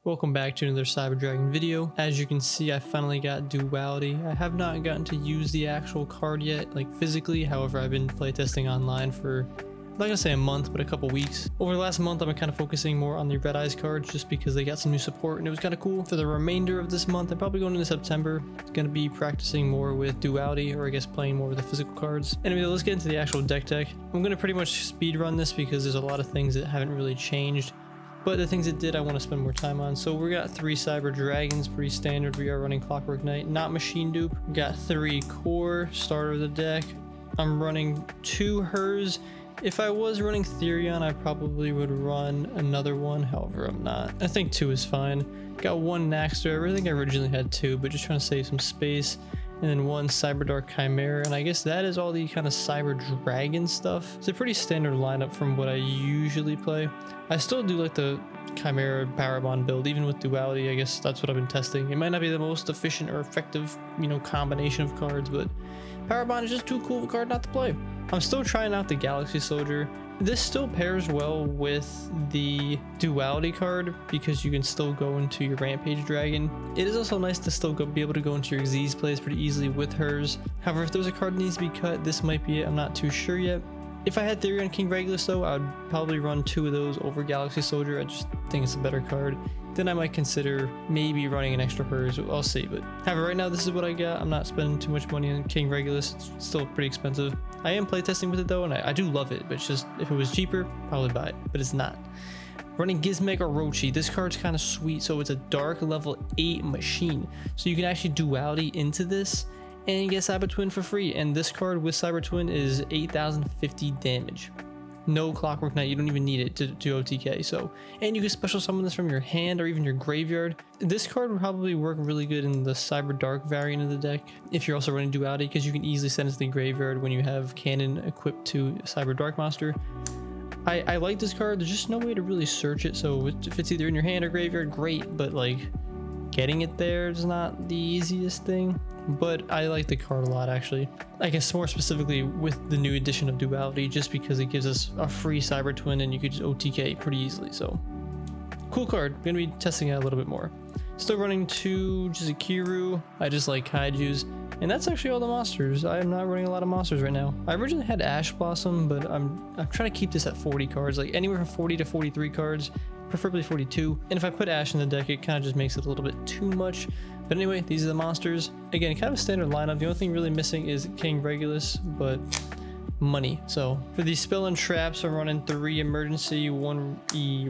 Welcome back to another Cyber Dragon video. As you can see, I finally got Duality. I have not gotten to use the actual card yet, like physically. However, I've been playtesting online for, I'm not gonna say a month, but a couple weeks. Over the last month, I've been kind of focusing more on the Red Eyes cards just because they got some new support and it was kind of cool. For the remainder of this month, I'm probably going into September, gonna be practicing more with Duality, or I guess playing more with the physical cards. Anyway, let's get into the actual deck. I'm gonna pretty much speed run this because there's a lot of things that haven't really changed. But the things it did, I want to spend more time on. So we got 3 Cyber Dragons, pretty standard. We are running Clockwork Knight, not Machine Dupe. We got 3 Core, starter of the deck. I'm running 2 Hers. If I was running Therion, I probably would run another one. However, I'm not. I think 2 is fine. Got 1 Naxter. I think I originally had 2, but just trying to save some space. And then 1 Cyberdark Chimera, and I guess that is all the kind of Cyber Dragon stuff. It's a pretty standard lineup from what I usually play. I still do like the Chimera Parabon build, even with Duality. I guess that's what I've been testing. It might not be the most efficient or effective, combination of cards, but Parabon is just too cool of a card not to play. I'm still trying out the Galaxy Soldier. This still pairs well with the Duality card because you can still go into your Rampage Dragon. It is also nice to still be able to go into your Xyz plays pretty easily with hers. However, if there's a card that needs to be cut, this might be it. I'm not too sure yet. If I had Therion King Regulus though, I would probably run 2 of those over Galaxy Soldier. I just think it's a better card. Then I might consider maybe running an extra hers. I'll see. But however, right now this is what I got. I'm not spending too much money on King Regulus. It's still pretty expensive. I am playtesting with it though, and I do love it. But it's just, if it was cheaper, probably buy it. But it's not. Running Gizmek Orochi. This card's kind of sweet. So it's a dark level 8 machine. So you can actually Duality into this and get Cyber Twin for free. And this card with Cyber Twin is 8,050 damage. No Clockwork Knight, you don't even need it to OTK. So, and you can special summon this from your hand or even your graveyard. This card would probably work really good in the Cyber Dark variant of the deck if you're also running Duality, because you can easily send it to the graveyard when you have Cannon equipped to Cyber Dark Monster. I like this card. There's just no way to really search it, so if it's either in your hand or graveyard, great, but like getting it there is not the easiest thing. But I like the card a lot, actually. I guess more specifically with the new edition of Duality, just because it gives us a free Cyber Twin and you could just OTK pretty easily. So cool card. Gonna be testing it a little bit more. Still running 2 Jizukiru. I just like kaijus, and that's actually all the monsters. I am not running a lot of monsters right now. I originally had Ash Blossom, but I'm trying to keep this at 40 cards, like anywhere from 40 to 43 cards, preferably 42. And if I put Ash in the deck, it kind of just makes it a little bit too much. But anyway, these are the monsters. Again, kind of a standard lineup. The only thing really missing is King Regulus, but money. So for these spell and traps, I'm running 3 emergency, 1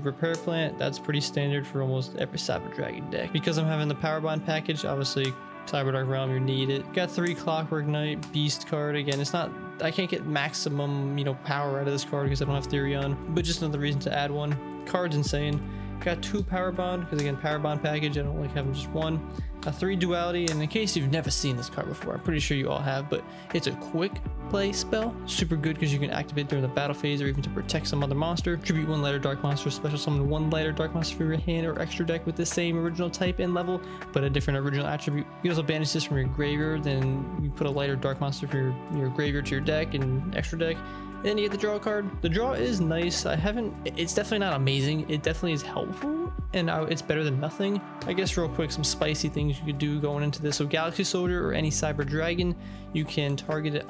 repair plant. That's pretty standard for almost every Cyber Dragon deck. Because I'm having the Power Bond package, obviously Cyber Dark Realm, you need it. Got 3 Clockwork Knight, Beast card. Again, it's not, I can't get maximum, power out of this card because I don't have Therion, but just another reason to add 1. Card's insane. Got 2 Power Bond, because again, Power Bond package, I don't like having just 1. 3 Duality, and in case you've never seen this card before, I'm pretty sure you all have, but it's a quick play spell. Super good because you can activate during the battle phase or even to protect some other monster. Tribute 1 lighter dark monster, special summon 1 lighter dark monster from your hand or extra deck with the same original type and level, but a different original attribute. You also banish this from your graveyard, then you put a lighter dark monster from your graveyard to your deck and extra deck. And then you get the draw card. The draw is nice. It's definitely not amazing. It definitely is helpful, and it's better than nothing. I guess real quick, some spicy things you could do going into this. So Galaxy Soldier or any Cyber Dragon, you can target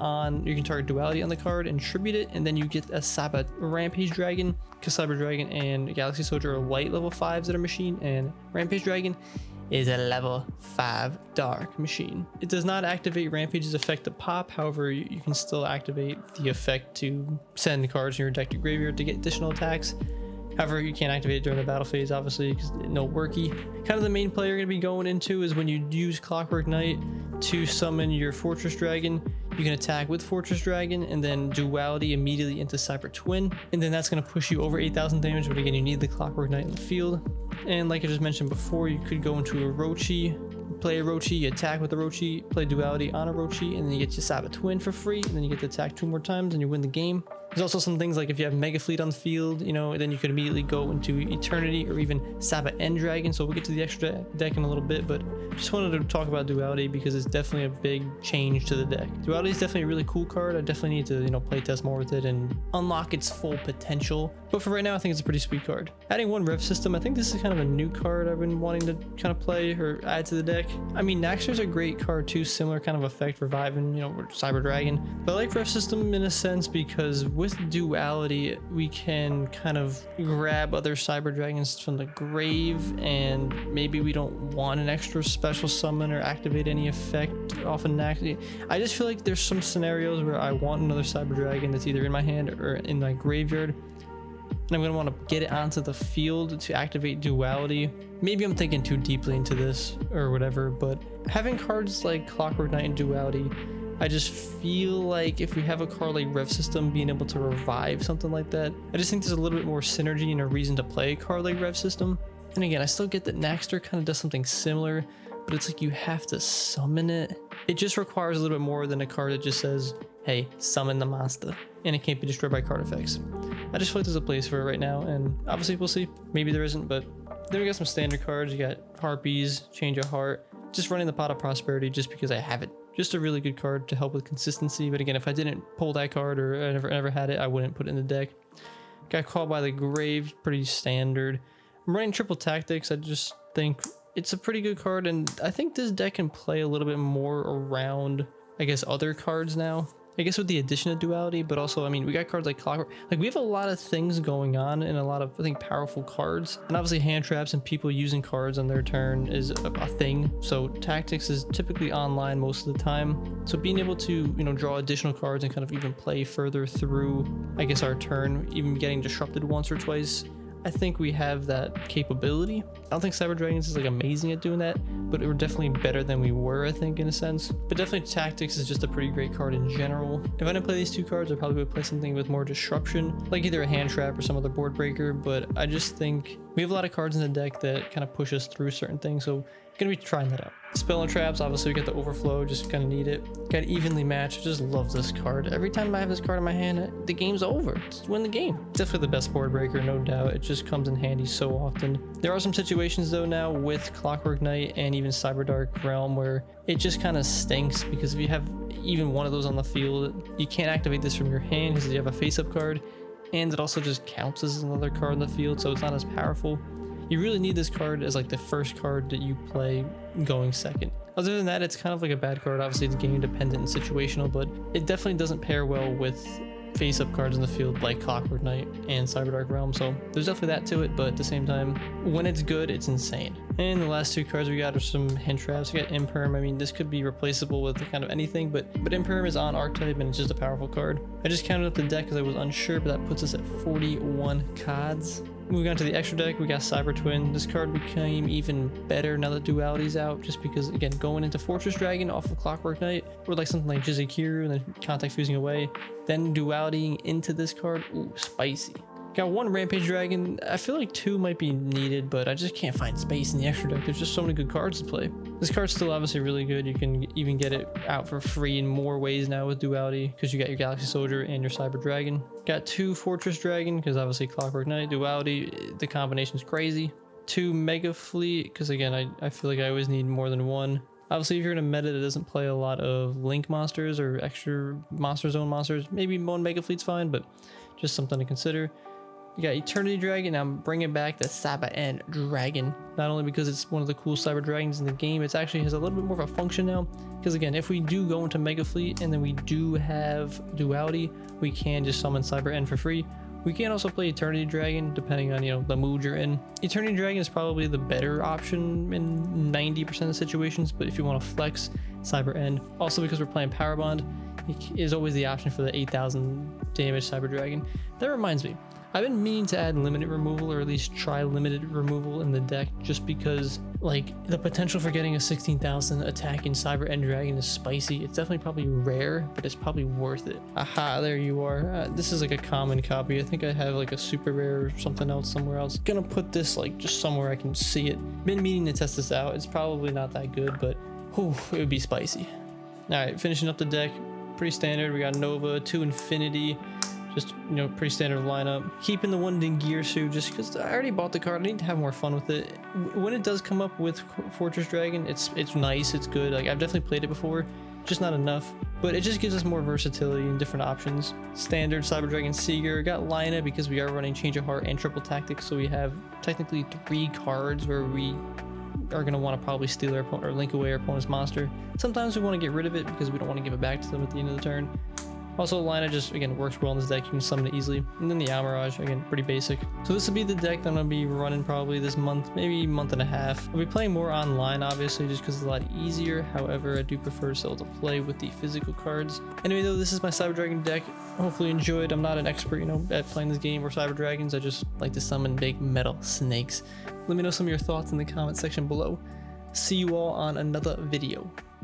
Duality on the card and tribute it, and then you get a Cyber Rampage Dragon, because Cyber Dragon and Galaxy Soldier are light level 5s that are machine, and Rampage Dragon is a level 5 dark machine. It does not activate Rampage's effect to pop. However, you can still activate the effect to send cards in your deck to graveyard to get additional attacks. However, you can't activate it during the battle phase, obviously, because no worky. Kind of the main play you're going to be going into is when you use Clockwork Knight to summon your Fortress Dragon, you can attack with Fortress Dragon and then Duality immediately into Cyber Twin, and then that's going to push you over 8,000 damage, but again, you need the Clockwork Knight in the field. And like I just mentioned before, you could go into Orochi, play Orochi, attack with Orochi, play Duality on Orochi, and then you get your Cyber Twin for free, and then you get to attack 2 more times and you win the game. There's also some things like if you have Mega Fleet on the field, then you could immediately go into Eternity or even Cyber End Dragon. So we'll get to the extra deck in a little bit, but just wanted to talk about Duality because it's definitely a big change to the deck. Duality is definitely a really cool card. I definitely need to, play test more with it and unlock its full potential, But for right now, I think it's a pretty sweet card. Adding one rev system, I think this is kind of a new card I've been wanting to kind of play or add to the deck. I mean, Naxxter's a great card too, similar kind of effect, reviving, you know, Cyber Dragon. But I like rev system in a sense because with Duality, we can kind of grab other Cyber Dragons from the grave, and maybe we don't want an extra special summon or activate any effect off of Naxxter. I just feel like there's some scenarios where I want another Cyber Dragon that's either in my hand or in my graveyard, and I'm going to want to get it onto the field to activate Duality. Maybe I'm thinking too deeply into this or whatever, but having cards like Clockwork Knight and Duality, I just feel like if we have a card like Rev System being able to revive something like that, I just think there's a little bit more synergy and a reason to play a card like Rev System. And again, I still get that Naxxter kind of does something similar, but it's like you have to summon it. It just requires a little bit more than a card that just says, hey, summon the monster, and it can't be destroyed by card effects. I just feel like there's a place for it right now, and obviously we'll see. Maybe there isn't, but then we got some standard cards. You got Harpies, Change of Heart, just running the Pot of Prosperity just because I have it. Just a really good card to help with consistency, but again, if I didn't pull that card or I never had it, I wouldn't put it in the deck. Got Called by the Grave, pretty standard. I'm running Triple Tactics. I just think it's a pretty good card, and I think this deck can play a little bit more around, I guess, other cards now. I guess with the addition of Duality, but also, I mean, we got cards like Clockwork. Like, we have a lot of things going on and a lot of, I think, powerful cards. And obviously hand traps and people using cards on their turn is a thing. So Tactics is typically online most of the time. So being able to, you know, draw additional cards and kind of even play further through, I guess, our turn, even getting disrupted once or twice, I think we have that capability. I don't think Cyber Dragons is like amazing at doing that, but we're definitely better than we were, I think, in a sense. But definitely Tactics is just a pretty great card in general. If I didn't play these two cards, I probably would play something with more disruption, like either a hand trap or some other board breaker, but I just think we have a lot of cards in the deck that kind of push us through certain things, so gonna be trying that out. Spell and Traps, obviously we got the Overflow, just kind of need it. Got Evenly Matched, I just love this card. Every time I have this card in my hand, the game's over. Just win the game. Definitely the best board breaker, no doubt. It just comes in handy so often. There are some situations though now with Clockwork Knight and even Cyberdark Realm where it just kind of stinks, because if you have even one of those on the field, you can't activate this from your hand because you have a face-up card, and it also just counts as another card in the field, so it's not as powerful. You really need this card as like the first card that you play going second. Other than that, it's kind of like a bad card. Obviously it's game dependent and situational, but it definitely doesn't pair well with face-up cards in the field like Clockwork Knight and Cyberdark Realm, so there's definitely that to it, but at the same time, when it's good, it's insane. And the last two cards we got are some hint traps. We got Imperm. I mean, this could be replaceable with kind of anything, but Imperm is on archetype and it's just a powerful card. I just counted up the deck because I was unsure, but that puts us at 41 cards. Moving on to the extra deck, we got Cyber Twin. This card became even better now that Duality's out, just because, again, going into Fortress Dragon off of Clockwork Knight, or like something like Jizukiru and then Contact Fusing away, then Dualitying into this card, ooh, spicy. Got one Rampage Dragon. I feel like two might be needed, but I just can't find space in the extra deck. There's just so many good cards to play. This card's still obviously really good. You can even get it out for free in more ways now with Duality, because you got your Galaxy Soldier and your Cyber Dragon. Got two Fortress Dragon, because obviously Clockwork Knight, Duality, the combination's crazy. Two Mega Fleet, because again, I feel like I always need more than one. Obviously, if you're in a meta that doesn't play a lot of Link monsters or extra Monster Zone monsters, maybe one Mega Fleet's fine, but just something to consider. You got Eternity Dragon. I'm bringing back the Cyber End Dragon. Not only because it's one of the cool Cyber Dragons in the game, it actually has a little bit more of a function now. Because again, if we do go into Mega Fleet and then we do have Duality, we can just summon Cyber End for free. We can also play Eternity Dragon depending on, you know, the mood you're in. Eternity Dragon is probably the better option in 90% of situations, but if you want to flex, Cyber End. Also because we're playing Power Bond, it is always the option for the 8,000 damage Cyber Dragon. That reminds me, I've been meaning to add limited removal, or at least try limited removal in the deck, just because like the potential for getting a 16,000 attack in Cyber End Dragon is spicy. It's definitely probably rare, but it's probably worth it. Aha, there you are. This is like a common copy. I think I have like a super rare or something else somewhere else. Gonna put this like just somewhere I can see it. Been meaning to test this out. It's probably not that good, but whew, it would be spicy. All right, finishing up the deck. Pretty standard. We got Nova, 2 Infinity. Just, you know, pretty standard lineup. Keeping the one Dingirsu just because I already bought the card. I need to have more fun with it. When it does come up with Fortress Dragon, it's nice, it's good. Like, I've definitely played it before, just not enough. but it just gives us more versatility and different options. Standard Cyber Dragon Seeger, got Lina because we are running Change of Heart and Triple Tactics, so we have technically 3 cards where we are going to want to probably steal our opponent or link away our opponent's monster. Sometimes we want to get rid of it because we don't want to give it back to them at the end of the turn. Also, Lina just, again, works well in this deck. You can summon it easily. And then the Amirage, again, pretty basic. So this will be the deck that I'm going to be running probably this month, maybe month and a half. I'll be playing more online, obviously, just because it's a lot easier. However, I do prefer still to play with the physical cards. Anyway, though, this is my Cyber Dragon deck. Hopefully you enjoyed. I'm not an expert, at playing this game or Cyber Dragons. I just like to summon big metal snakes. Let me know some of your thoughts in the comment section below. See you all on another video.